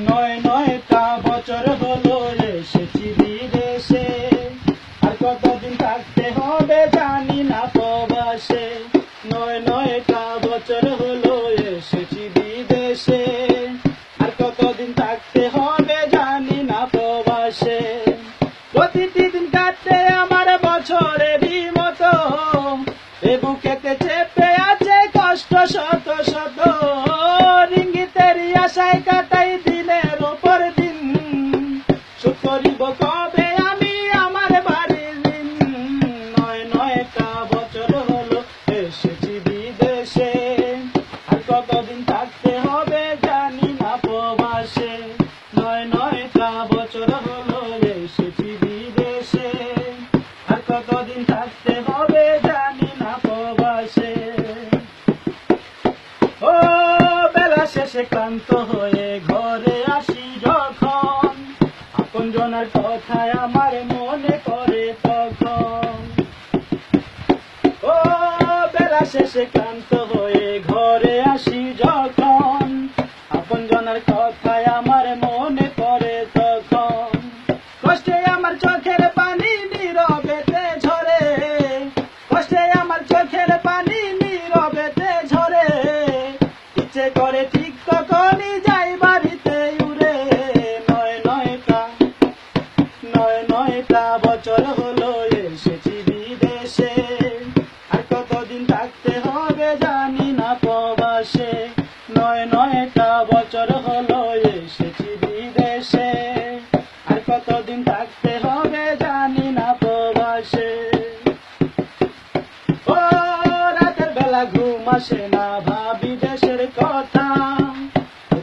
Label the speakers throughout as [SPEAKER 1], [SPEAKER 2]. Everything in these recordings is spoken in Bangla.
[SPEAKER 1] নয়টা বছর হলো এসেছি বিদেশে, আর কতদিন থাকতে হবে জানি না প্রবাসে। নয়টা বছর হলো এসেছি বিদেশে, আর কতদিন থাকতে হবে জানি না প্রবাসে। প্রতিটি দিন কাটে আমার বছরেরই মতো, এ বুকেতে চেপে আছে কষ্ট শত শত। রিঙ্গিতেরই আশায় কাটাই দিনের ওপর দিন, শোধ করিব কবে আমি আমার বাড়ির ঋণ। নয়টা বছর হলো এসেছি বিদেশে, আর কতদিন থাকতে হবে জানি না প্রবাসে। নয়টা বছর হলো এসেছি বিদেশে, আর কতদিন থাকতে হবে জানি না প্রবাসে। ও বেলা শেষে ক্লান্ত হয়ে ঘরে আসি যখন, আপনজনের কথায় আমার মনে পড়ে তখন। ও বেলা শেষে ক্লান্ত হয়ে ঘরে আসি যখন, আপনজনের কথায় আমার মনে পড়ে তখন। কষ্টে আমার চোখের পানি নীরবেতে ঝরে, কষ্টে আমার চোখের পানি নীরবেতে ঝরে। ইচ্ছে করে ঠিক তখনই যাই বাড়িতে উড়ে। নয়টা বছর হলো এসেছি বিদেশে, আর কতদিন থাকতে হবে জানি না প্রবাসে। নয়টা বছর হলো এসেছি বিদেশে, আর কতদিন থাকতে হবে জানি না প্রবাসে। ও রাতের বেলা ঘুম আসে না, ভাবি দেশের কথা,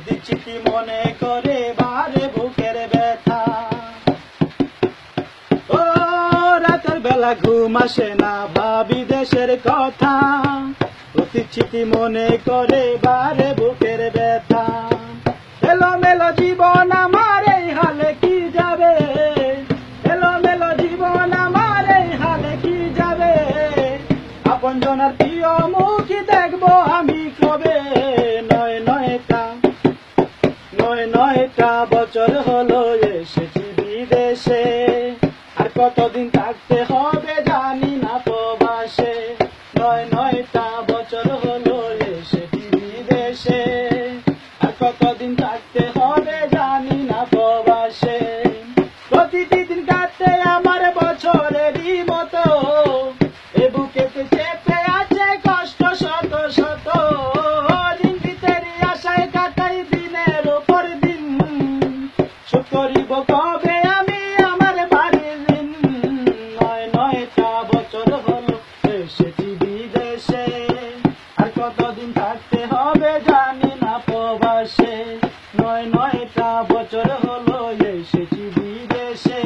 [SPEAKER 1] দিচ্ছি কি মনে করে বারে বুকের ব্যথা। ও রাতের বেলা ঘুম আসে না, ভাবি দেশের কথা, প্রতিচ্ছিতি মনে করে বারে বুকের ব্যথা। এলোমেলো জীবন আমার এই হালে কি যাবে, এলোমেলো জীবন আমার এই হালে কি যাবে। আপনজনের প্রিয় মুখী দেখবো আমি কবে। নয়টা বছর হলো এসেছি বিদেশে, আর কতদিন থাকতে হবে জানি না প্রবাসে। নয়টা বছর হলো এসেছি বিদেশে, আর কতদিন থাকতে হবে জানি না প্রবাসে। প্রতিটি দিন কাটে আমার বছরেরই মতো, এ বুকেতে চেপে আছে কষ্ট শত শত। রিঙ্গিতেরই আশায় কাটাই দিনের ওপর দিন, শোধ করিব কবে আমি আমার বাড়ির ঋণ। নয়টা বছর হলো এসেছি বিদেশে, আর কতদিন থাকতে হবে জানি না প্রবাসে। নয়টা বছর হলো এসেছি বিদেশে,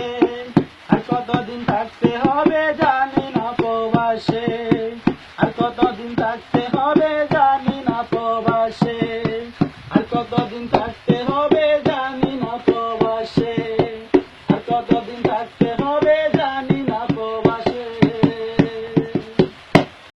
[SPEAKER 1] আর কতদিন থাকতে হবে জানি না প্রবাসে। আর কতদিন থাকতে হবে জানি না প্রবাসে, আর কতদিন থাকতে হবে জানি না প্রবাসে, আর কতদিন থাকতে